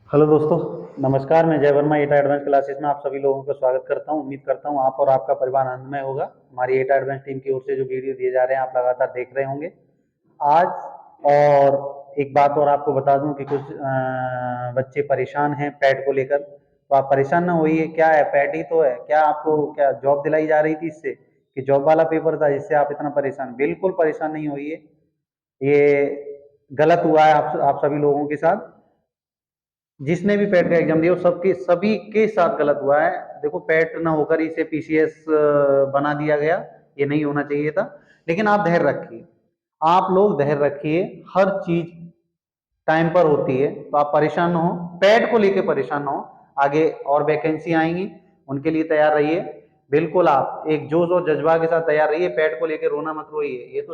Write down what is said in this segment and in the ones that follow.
Hello दोस्तों, नमस्कार। मैं जय वर्मा एटा एडवांस क्लासेस में आप सभी लोगों का स्वागत करता हूं। उम्मीद करता हूं आप और आपका परिवार आनंदमय होगा। हमारी एटा एडवांस टीम की ओर से जो वीडियो दिए जा रहे हैं आप लगातार देख रहे होंगे। आज और एक बात और आपको बता दूं कि कुछ बच्चे परेशान हैं पैड को लेकर, तो आप परेशान ना होइए। क्या है, पैड ही तो है। क्या आपको क्या जॉब दिलाई जा रही थी इससे, कि जॉब वाला पेपर था जिससे आप इतना परेशान? बिल्कुल परेशान नहीं होइए। ये गलत हुआ है आप सभी लोगों के साथ। जिसने भी पैट का एग्जाम दिया वो सबके सभी के साथ गलत हुआ है। देखो, पैट ना होकर इसे पीसीएस बना दिया गया, ये नहीं होना चाहिए था। लेकिन आप धैर्य रखिए, आप लोग धैर्य रखिए। हर चीज टाइम पर होती है, तो आप परेशान ना हो, पैट को लेके परेशान ना हो। आगे और वैकेंसी आएंगी, उनके लिए तैयार रहिए। बिल्कुल आप एक जोश और जज्बा के साथ तैयार रहिए। पैट को लेके रोना मत रोइए। ये तो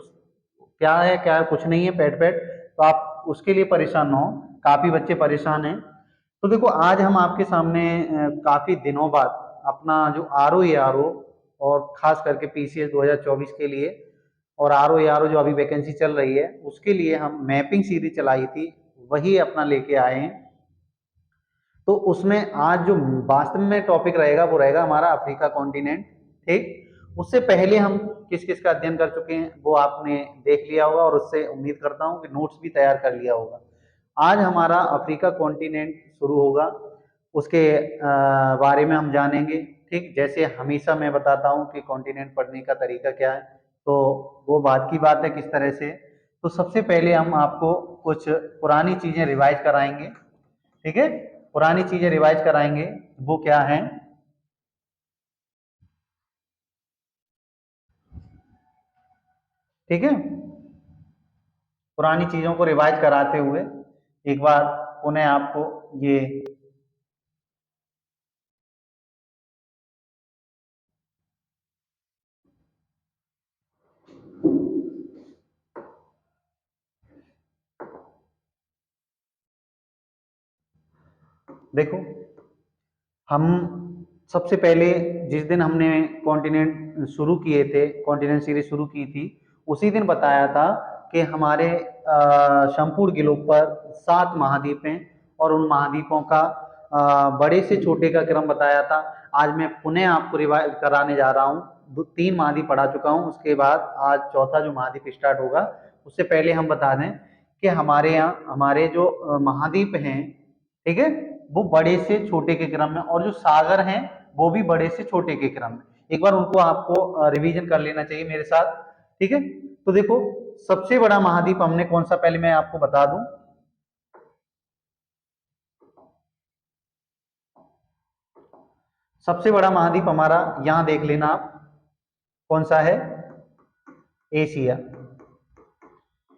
क्या है, कुछ नहीं है पैट पैट, तो आप उसके लिए परेशान ना हो। काफी बच्चे परेशान हैं। तो देखो, आज हम आपके सामने काफी दिनों बाद अपना जो आर ओ और खास करके पीसीएस 2024 के लिए और आर ओ जो अभी वैकेंसी चल रही है उसके लिए हम मैपिंग सीरीज चलाई थी, वही अपना लेके आए हैं। तो उसमें आज जो वास्तव में टॉपिक रहेगा वो रहेगा हमारा अफ्रीका कॉन्टिनेंट। ठीक, उससे पहले हम किस किस का अध्ययन कर चुके हैं वो आपने देख लिया होगा, और उससे उम्मीद करता हूँ कि नोट्स भी तैयार कर लिया होगा। आज हमारा अफ्रीका कॉन्टिनेंट शुरू होगा, उसके बारे में हम जानेंगे। ठीक, जैसे हमेशा मैं बताता हूँ कि कॉन्टिनेंट पढ़ने का तरीका क्या है, तो वो बात की बात है किस तरह से। तो सबसे पहले हम आपको कुछ पुरानी चीजें रिवाइज कराएंगे। ठीक है, पुरानी चीजें रिवाइज कराएंगे। वो क्या है? ठीक है, पुरानी चीजों को रिवाइज कराते हुए एक बार पुनः आपको ये देखो, हम सबसे पहले जिस दिन हमने कॉन्टिनेंट शुरू किए थे, कॉन्टिनेंट सीरीज शुरू की थी, उसी दिन बताया था कि हमारे संपूर्ण ग्लोब पर 7 महाद्वीप हैं, और उन महाद्वीपों का बड़े से छोटे का क्रम बताया था। आज मैं पुनः आपको रिवाइज कराने जा रहा हूँ। 3 महाद्वीप पढ़ा चुका हूँ, उसके बाद आज चौथा जो महाद्वीप स्टार्ट होगा। उससे पहले हम बता दें कि हमारे यहाँ हमारे जो महाद्वीप हैं, ठीक है, वो बड़े से छोटे के क्रम में, और जो सागर हैं वो भी बड़े से छोटे के क्रम में। एक बार उनको आपको रिवीजन कर लेना चाहिए मेरे साथ। ठीक है, तो देखो, सबसे बड़ा महाद्वीप हमने कौन सा, पहले मैं आपको बता दूं। सबसे बड़ा महाद्वीप हमारा यहां देख लेना आप, कौन सा है? एशिया।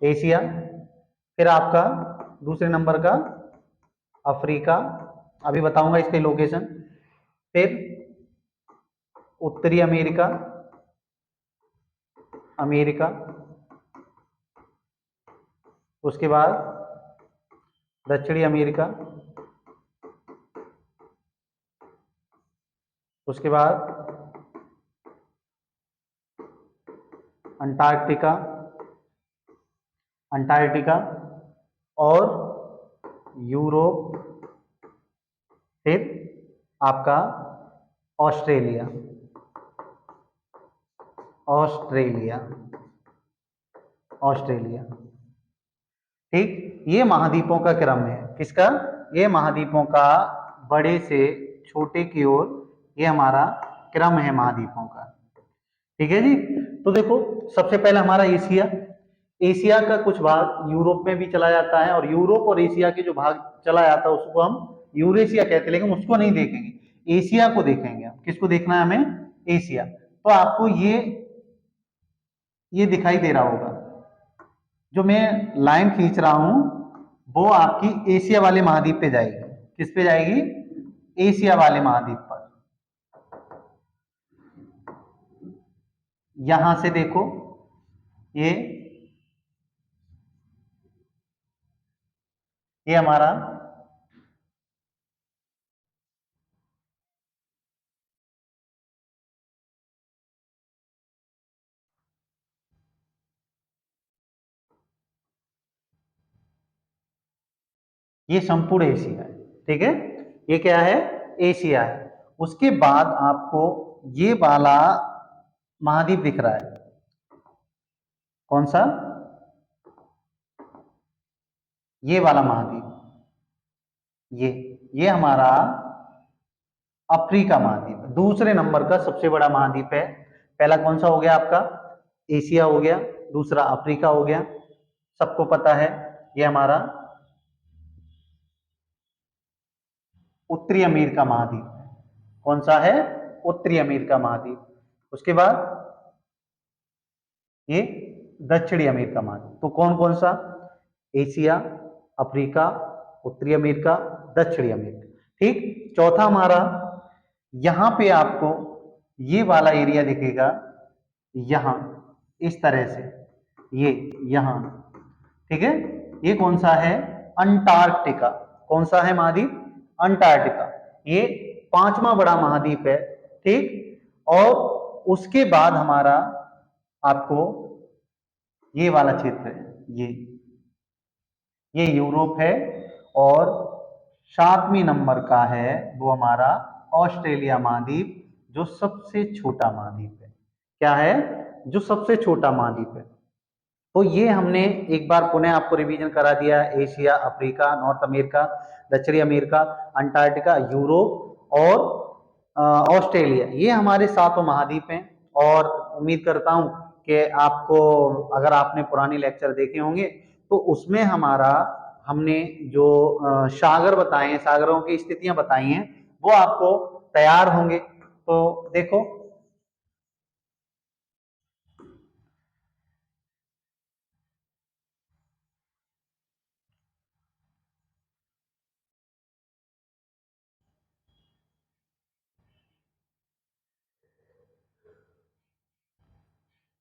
एशिया। फिर आपका दूसरे नंबर का अफ्रीका, अभी बताऊंगा इसके लोकेशन। फिर उत्तरी अमेरिका, अमेरिका। उसके बाद दक्षिणी अमेरिका। उसके बाद अंटार्कटिका, अंटार्कटिका। और यूरोप। फिर आपका ऑस्ट्रेलिया, ऑस्ट्रेलिया, ऑस्ट्रेलिया। ठीक, ये महाद्वीपों का क्रम है। किसका? ये महाद्वीपों का बड़े से छोटे की ओर, ये हमारा क्रम है महाद्वीपों का। ठीक है जी। तो देखो, सबसे पहले हमारा एशिया। एशिया का कुछ भाग यूरोप में भी चला जाता है, और यूरोप और एशिया के जो भाग चला जाता है उसको हम यूरेशिया कहते हैं, लेकिन उसको नहीं देखेंगे, एशिया को देखेंगे। हम किसको देखना है? हमें एशिया। तो आपको ये दिखाई दे रहा होगा, जो मैं लाइन खींच रहा हूं वो आपकी एशिया वाले महाद्वीप पे जाएगी। किस पे जाएगी? एशिया वाले महाद्वीप पर। यहां से देखो, ये ये हमारा ये संपूर्ण एशिया है। ठीक है, ये क्या है, एशिया है। उसके बाद आपको ये वाला महाद्वीप दिख रहा है, कौन सा, ये वाला महाद्वीप, ये हमारा अफ्रीका महाद्वीप दूसरे नंबर का सबसे बड़ा महाद्वीप है। पहला कौन सा हो गया आपका, एशिया हो गया, दूसरा अफ्रीका हो गया, सबको पता है। ये हमारा उत्तरी अमेरिका महाद्वीप है। कौन सा है, उत्तरी अमेरिका महाद्वीप। उसके बाद ये दक्षिणी अमेरिका महाद्वीप। तो कौन कौन सा, एशिया, अफ्रीका, उत्तरी अमेरिका, दक्षिणी अमेरिका। ठीक, चौथा हमारा यहां पे आपको ये वाला एरिया दिखेगा, यहां इस तरह से, ये यहां, ठीक है, ये कौन सा है, अंटार्कटिका। कौन सा है महाद्वीप, अंटार्कटिका। ये पांचवा बड़ा महाद्वीप है। ठीक, और उसके बाद हमारा आपको ये वाला क्षेत्र है, ये यूरोप है। और सातवीं नंबर का है वो हमारा ऑस्ट्रेलिया महाद्वीप, जो सबसे छोटा महाद्वीप है। क्या है, जो सबसे छोटा महाद्वीप है। तो ये हमने एक बार पुनः आपको रिवीजन करा दिया, एशिया, अफ्रीका, नॉर्थ अमेरिका, दक्षिणी अमेरिका, अंटार्कटिका, यूरोप और ऑस्ट्रेलिया, ये हमारे सातों महाद्वीप हैं। और उम्मीद करता हूं कि आपको, अगर आपने पुराने लेक्चर देखे होंगे तो उसमें हमारा हमने जो सागर बताए हैं, सागरों की स्थितियां बताई हैं, वो आपको तैयार होंगे। तो देखो,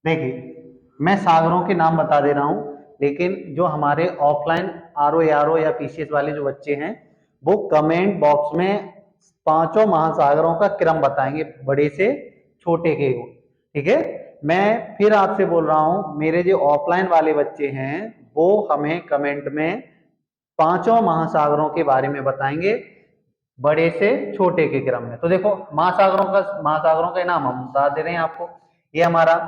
देखिए मैं सागरों के नाम बता दे रहा हूं, लेकिन जो हमारे ऑफलाइन आरओ या पीसीएस वाले जो बच्चे हैं, वो कमेंट बॉक्स में पांचों महासागरों का क्रम बताएंगे, बड़े से छोटे के को। ठीक है, मैं फिर आपसे बोल रहा हूं, मेरे जो ऑफलाइन वाले बच्चे हैं वो हमें कमेंट में पांचों महासागरों के बारे में बताएंगे, बड़े से छोटे के क्रम में। तो देखो, महासागरों का नाम हम बता दे रहे हैं आपको। ये हमारा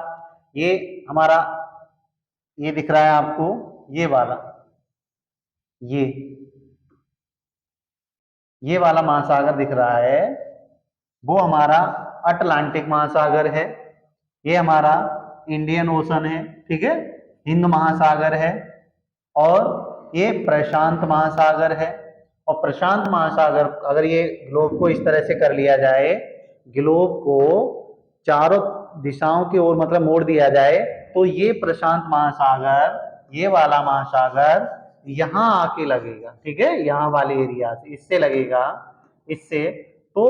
ये हमारा ये दिख रहा है आपको, ये वाला, ये ये वाला महासागर दिख रहा है, वो हमारा अटलांटिक महासागर है। ये हमारा इंडियन ओशन है, ठीक है, हिंद महासागर है। और ये प्रशांत महासागर है। और प्रशांत महासागर, अगर ये ग्लोब को इस तरह से कर लिया जाए, ग्लोब को चारों दिशाओं की ओर मतलब मोड़ दिया जाए, तो ये प्रशांत महासागर, ये वाला महासागर यहां आके लगेगा। ठीक है, यहां वाले एरिया से इससे लगेगा, इससे। तो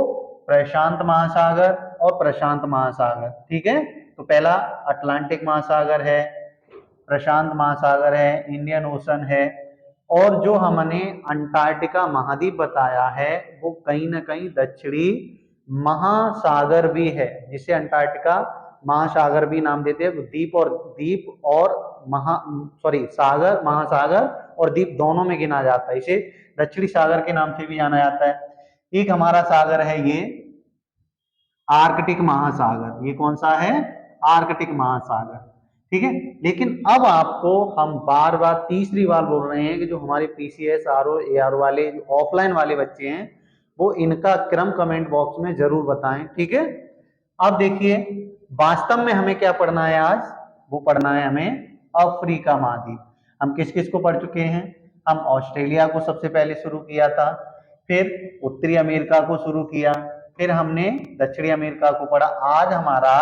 प्रशांत महासागर और प्रशांत महासागर, ठीक है। तो पहला अटलांटिक महासागर है, प्रशांत महासागर है, इंडियन ओशन है। और जो हमने अंटार्कटिका महाद्वीप बताया है, वो कहीं ना कहीं दक्षिणी महासागर भी है, जिसे अंटार्कटिका महासागर भी नाम देते हैं। द्वीप और महा सॉरी सागर, महासागर और द्वीप दोनों में गिना जाता है। इसे दक्षिणी सागर के नाम से भी जाना जाता है। एक हमारा सागर है ये आर्कटिक महासागर। ये कौन सा है, आर्कटिक महासागर। ठीक है, लेकिन अब आपको हम बार बार तीसरी बार बोल रहे हैं कि जो हमारे पीसीएस आरओ एआर वाले ऑफलाइन वाले बच्चे हैं, वो इनका क्रम कमेंट बॉक्स में जरूर बताएं। ठीक है, अब देखिए वास्तव में हमें क्या पढ़ना है आज, वो पढ़ना है हमें अफ्रीका महाद्वीप। हम किस किस को पढ़ चुके हैं, हम ऑस्ट्रेलिया को सबसे पहले शुरू किया था, फिर उत्तरी अमेरिका को शुरू किया, फिर हमने दक्षिणी अमेरिका को पढ़ा। आज हमारा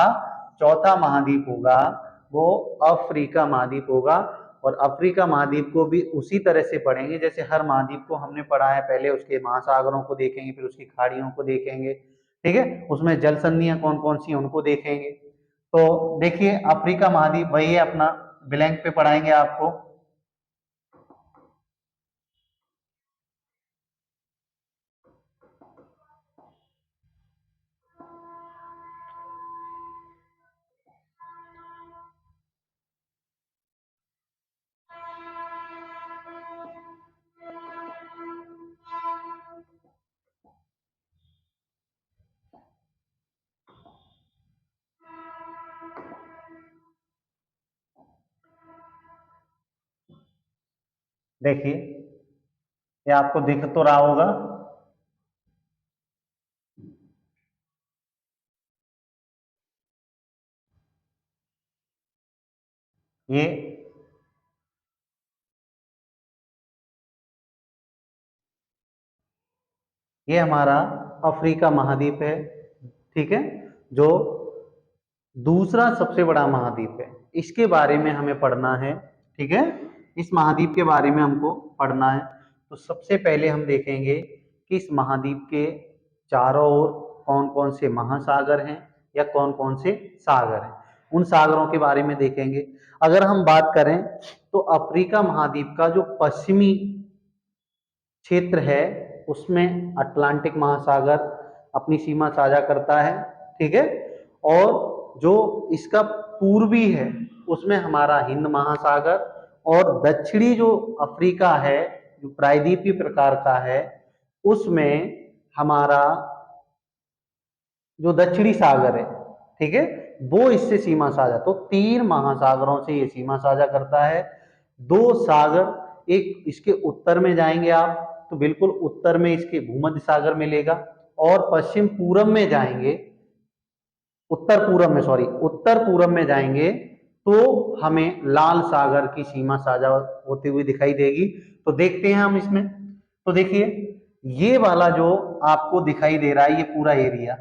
चौथा महाद्वीप होगा वो अफ्रीका महाद्वीप होगा। और अफ्रीका महाद्वीप को भी उसी तरह से पढ़ेंगे जैसे हर महाद्वीप को हमने पढ़ा है। पहले उसके महासागरों को देखेंगे, फिर उसकी खाड़ियों को देखेंगे, ठीक है, उसमें जल संधियां कौन कौन सी उनको देखेंगे। तो देखिए अफ्रीका महाद्वीप वही है अपना, ब्लैंक पे पढ़ाएंगे आपको। देखिए ये आपको दिख तो रहा होगा, ये हमारा अफ्रीका महाद्वीप है, ठीक है, जो दूसरा सबसे बड़ा महाद्वीप है। इसके बारे में हमें पढ़ना है, ठीक है, इस महाद्वीप के बारे में हमको पढ़ना है। तो सबसे पहले हम देखेंगे कि इस महाद्वीप के चारों ओर कौन कौन से महासागर हैं या कौन कौन से सागर हैं, उन सागरों के बारे में देखेंगे। अगर हम बात करें तो अफ्रीका महाद्वीप का जो पश्चिमी क्षेत्र है उसमें अटलांटिक महासागर अपनी सीमा साझा करता है, ठीक है, और जो इसका पूर्वी है उसमें हमारा हिंद महासागर, और दक्षिणी जो अफ्रीका है जो प्रायद्वीपीय प्रकार का है उसमें हमारा जो दक्षिणी सागर है, ठीक है, वो इससे सीमा साझा, तो 3 महासागरों से ये सीमा साझा करता है। 2 सागर, एक इसके उत्तर में जाएंगे आप तो बिल्कुल उत्तर में इसके भूमध्य सागर मिलेगा, और पश्चिम पूरब में जाएंगे, उत्तर पूरब में, सॉरी, उत्तर पूरब में जाएंगे तो हमें लाल सागर की सीमा साझा होती हुई दिखाई देगी। तो देखते हैं हम इसमें, तो देखिए ये वाला जो आपको दिखाई दे रहा है ये पूरा एरिया,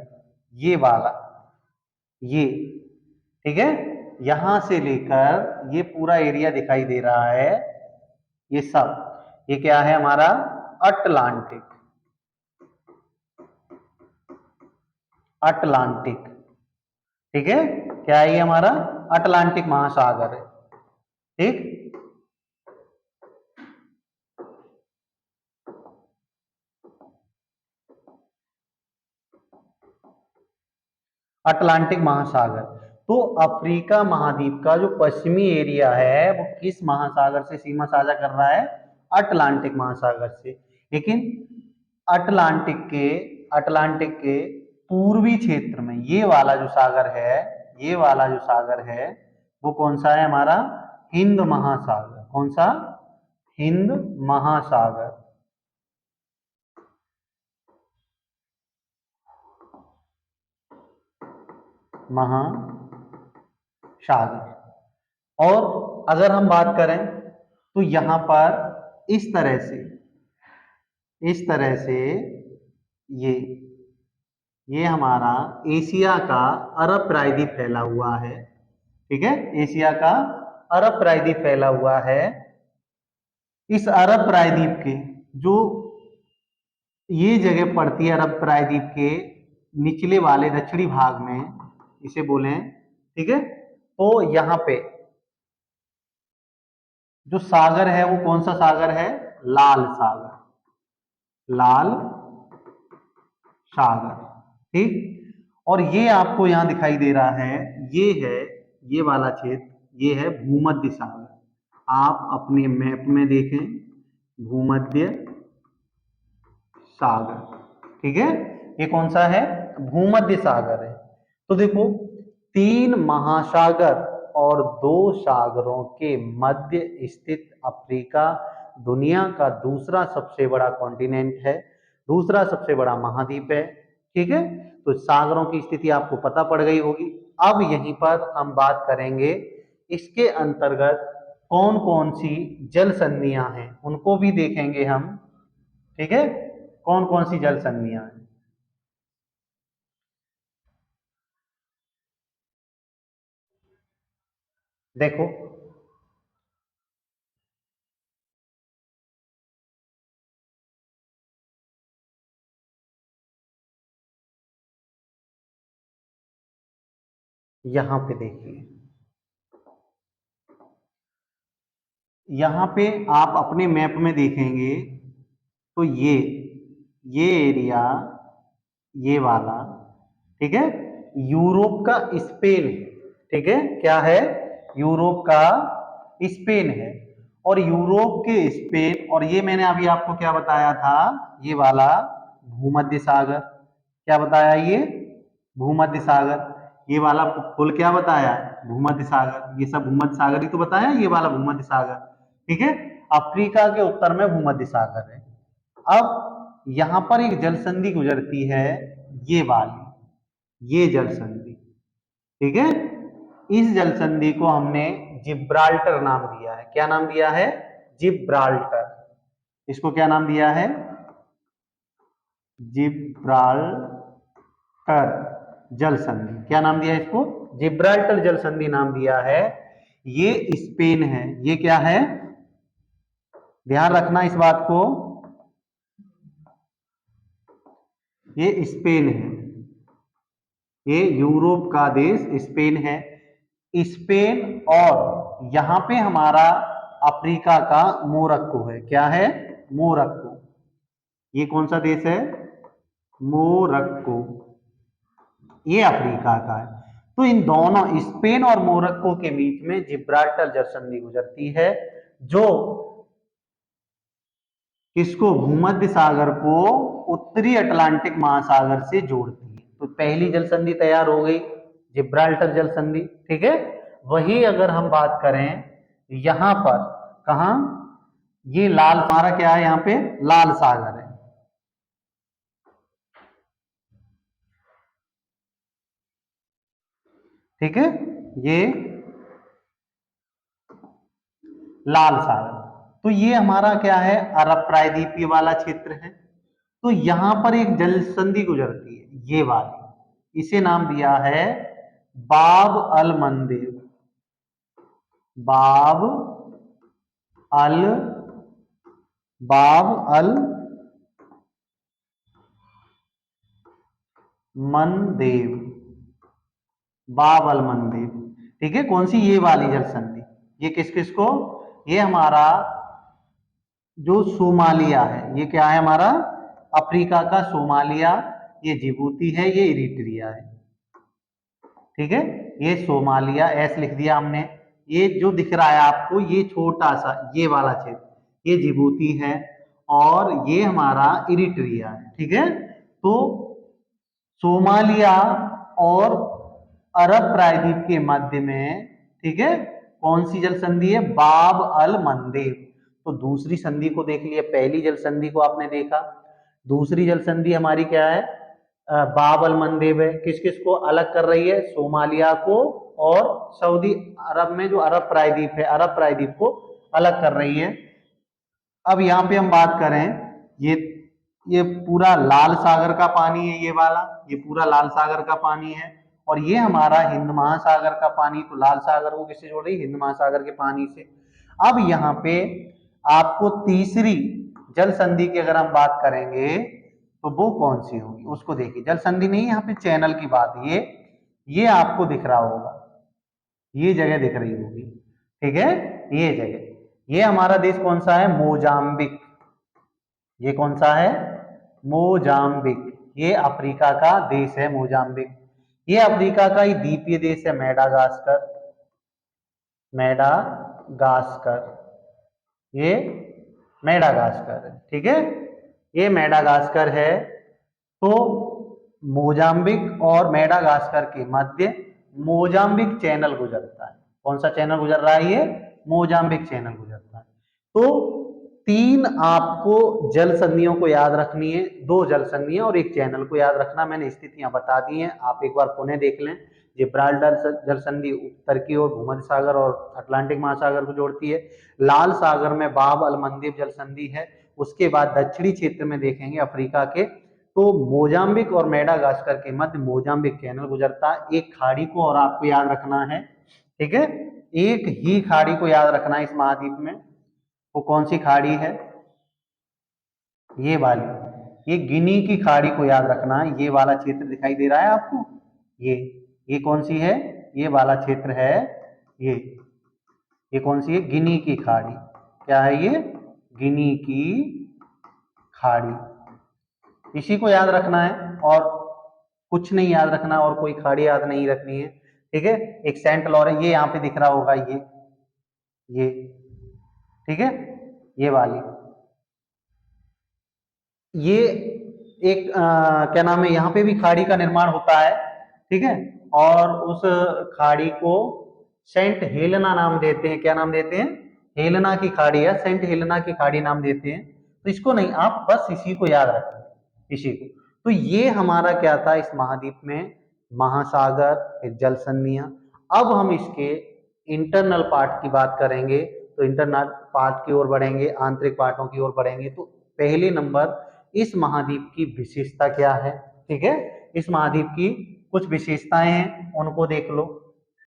ये वाला, ये, ठीक है, यहां से लेकर ये पूरा एरिया दिखाई दे रहा है, ये सब, ये क्या है हमारा अटलांटिक, अटलांटिक, ठीक है, क्या है ये हमारा अटलांटिक महासागर है, ठीक। अटलांटिक महासागर, तो अफ्रीका महाद्वीप का जो पश्चिमी एरिया है वो किस महासागर से सीमा साझा कर रहा है, अटलांटिक महासागर से। लेकिन अटलांटिक के पूर्वी क्षेत्र में ये वाला जो सागर है, ये वाला जो सागर है वो कौन सा है हमारा हिंद महासागर, कौन सा, हिंद महासागर, महासागर। और अगर हम बात करें तो यहां पर इस तरह से, इस तरह से ये हमारा एशिया का अरब प्रायद्वीप फैला हुआ है, ठीक है, एशिया का अरब प्रायद्वीप फैला हुआ है। इस अरब प्रायद्वीप के जो ये जगह पड़ती है अरब प्रायद्वीप के निचले वाले दक्षिणी भाग में, इसे बोले, ठीक है, तो यहाँ पे जो सागर है वो कौन सा सागर है, लाल सागर, लाल सागर, ठीक। और ये आपको यहां दिखाई दे रहा है, ये है, ये वाला क्षेत्र, ये है भूमध्य सागर। आप अपने मैप में देखें, भूमध्य सागर, ठीक है, ये कौन सा है, भूमध्य सागर है। तो देखो 3 महासागर और 2 सागरों के मध्य स्थित अफ्रीका दुनिया का दूसरा सबसे बड़ा कॉन्टिनेंट है, दूसरा सबसे बड़ा महाद्वीप है, ठीक है। तो सागरों की स्थिति आपको पता पड़ गई होगी। अब यहीं पर हम बात करेंगे इसके अंतर्गत कौन कौन सी जल संधियां हैं उनको भी देखेंगे हम, ठीक है, कौन कौन सी जल संधियां हैं। देखो यहां पे देखिए, यहां पे आप अपने मैप में देखेंगे तो ये एरिया, ये वाला, ठीक है, यूरोप का स्पेन है, ठीक है, क्या है, यूरोप का स्पेन है। और यूरोप के स्पेन, और ये मैंने अभी आपको क्या बताया था, ये वाला भूमध्य सागर, क्या बताया, ये भूमध्य सागर, ये वाला पुल क्या बताया, भूमध्य सागर, ये सब भूमध्य सागर ही तो बताया, ये वाला भूमध्य सागर, ठीक है। अफ्रीका के उत्तर में भूमध्य सागर है। अब यहां पर एक जल संधि गुजरती है, ये वाली, ये जल संधि, ठीक है। इस जल संधि को हमने जिब्राल्टर नाम दिया है। क्या नाम दिया है? जिब्राल्टर। इसको क्या नाम दिया है? जिब्राल्टर जल संधि। क्या नाम दिया इसको? जिब्राल्टर जल संधि नाम दिया है। ये स्पेन है। ये क्या है? ध्यान रखना इस बात को, ये स्पेन है। ये यूरोप का देश स्पेन है। स्पेन और यहां पे हमारा अफ्रीका का मोरक्को है। क्या है? मोरक्को। ये कौन सा देश है? मोरक्को। ये अफ्रीका का है। तो इन दोनों स्पेन और मोरक्को के बीच में जिब्राल्टर जल संधि गुजरती है, जो किसको? भूमध्य सागर को उत्तरी अटलांटिक महासागर से जोड़ती है। तो पहली जल संधि तैयार हो गई, जिब्राल्टर जल संधि, ठीक है। वही अगर हम बात करें यहां पर, कहा? ये लाल, हमारा क्या है यहां पे? लाल सागर है, ठीक है। ये लाल सागर, तो ये हमारा क्या है? अरब प्रायद्वीपीय वाला क्षेत्र है। तो यहां पर एक जल संधि गुजरती है, ये वाली, इसे नाम दिया है बाब अल मंदेब। बाब अल बाब अल मंदेब, बाब अल मंदेब, ठीक है। कौन सी? ये वाली जल संधि। ये किस किस को? ये हमारा जो सोमालिया है, ये क्या है हमारा? अफ्रीका का सोमालिया। ये जिबूती है, ये इरिट्रिया है, ठीक है। ये सोमालिया, एस लिख दिया हमने। ये जो दिख रहा है आपको, ये छोटा सा ये वाला क्षेत्र, ये जिबूती है, और ये हमारा इरिट्रिया है, ठीक है। तो सोमालिया और अरब प्रायद्वीप के मध्य में, ठीक है, कौन सी जल संधि है? बाब अल मंदेब। तो दूसरी संधि को देख लिया, पहली जल संधि को आपने देखा, दूसरी जल संधि हमारी क्या है? बाब अल मंदेब है। किस किस को अलग कर रही है? सोमालिया को और सऊदी अरब में जो अरब प्रायद्वीप है, अरब प्रायद्वीप को अलग कर रही है। अब यहाँ पे हम बात करें, ये ये पूरा लाल सागर का पानी है, ये वाला, ये पूरा लाल सागर का पानी है, और ये हमारा हिंद महासागर का पानी। तो लाल सागर को किससे जोड़ रही? हिंद महासागर के पानी से। अब यहाँ पे आपको तीसरी जल संधि की अगर हम बात करेंगे तो वो कौन सी होगी, उसको देखिए। जल संधि नहीं, यहाँ पे चैनल की बात, ये आपको दिख रहा होगा, ये जगह दिख रही होगी, ठीक है। ये जगह, ये हमारा देश कौन सा है? मोजाम्बिक। ये कौन सा है? मोजाम्बिक। ये अफ्रीका का देश है मोजाम्बिक। ये अफ्रीका का ही द्वीपीय देश है मेडागास्कर। मेडागास्कर, ये मेडागास्कर है, ठीक है। ये मेडागास्कर है। तो मोजाम्बिक और मेडागास्कर के मध्य मोजाम्बिक चैनल गुजरता है। कौन सा चैनल गुजर रहा है? ये मोजाम्बिक चैनल गुजरता है। तो तीन आपको जल संधियों को याद रखनी है, दो जल संधियां और एक चैनल को याद रखना। मैंने स्थितियां बता दी हैं, आप एक बार पुनः देख लें। जिब्राल्टर जल संधि उत्तर की ओर भूमध्य सागर और अटलांटिक महासागर को जोड़ती है। लाल सागर में बाब अल मंदेब जल संधि है। उसके बाद दक्षिणी क्षेत्र में देखेंगे अफ्रीका के, तो मोजाम्बिक और मेडागास्कर के मध्य मोजाम्बिक चैनल गुजरता है। एक खाड़ी को और आपको याद रखना है, ठीक है। एक ही खाड़ी को याद रखना है इस महाद्वीप में। वो कौन सी खाड़ी है? ये वाली, ये गिनी की खाड़ी को याद रखना है। ये वाला क्षेत्र दिखाई दे रहा है आपको, ये कौन सी है? ये वाला क्षेत्र है, ये कौन सी है? गिनी की खाड़ी। क्या है ये? गिनी की खाड़ी। इसी को याद रखना है और कुछ नहीं याद रखना, और कोई खाड़ी याद नहीं रखनी है, ठीक है। एक सेंट लॉरेंस, ये यहाँ पे दिख रहा होगा, ये ठीक है, ये वाली, ये एक क्या नाम है, यहाँ पे भी खाड़ी का निर्माण होता है, ठीक है। और उस खाड़ी को सेंट हेलेना नाम देते हैं। क्या नाम देते हैं? हेलेना की खाड़ी है, सेंट हेलेना की खाड़ी नाम देते हैं। तो इसको नहीं, आप बस इसी को याद रखें, इसी को। तो ये हमारा क्या था इस महाद्वीप में, महासागर, जल संधियां। अब हम इसके इंटरनल पार्ट की बात करेंगे, तो इंटरनल पार्ट की ओर बढ़ेंगे, आंतरिक पार्टों की ओर बढ़ेंगे। तो पहले नंबर, इस महाद्वीप की विशेषता क्या है, ठीक है। इस महाद्वीप की कुछ विशेषताएं हैं, उनको देख लो।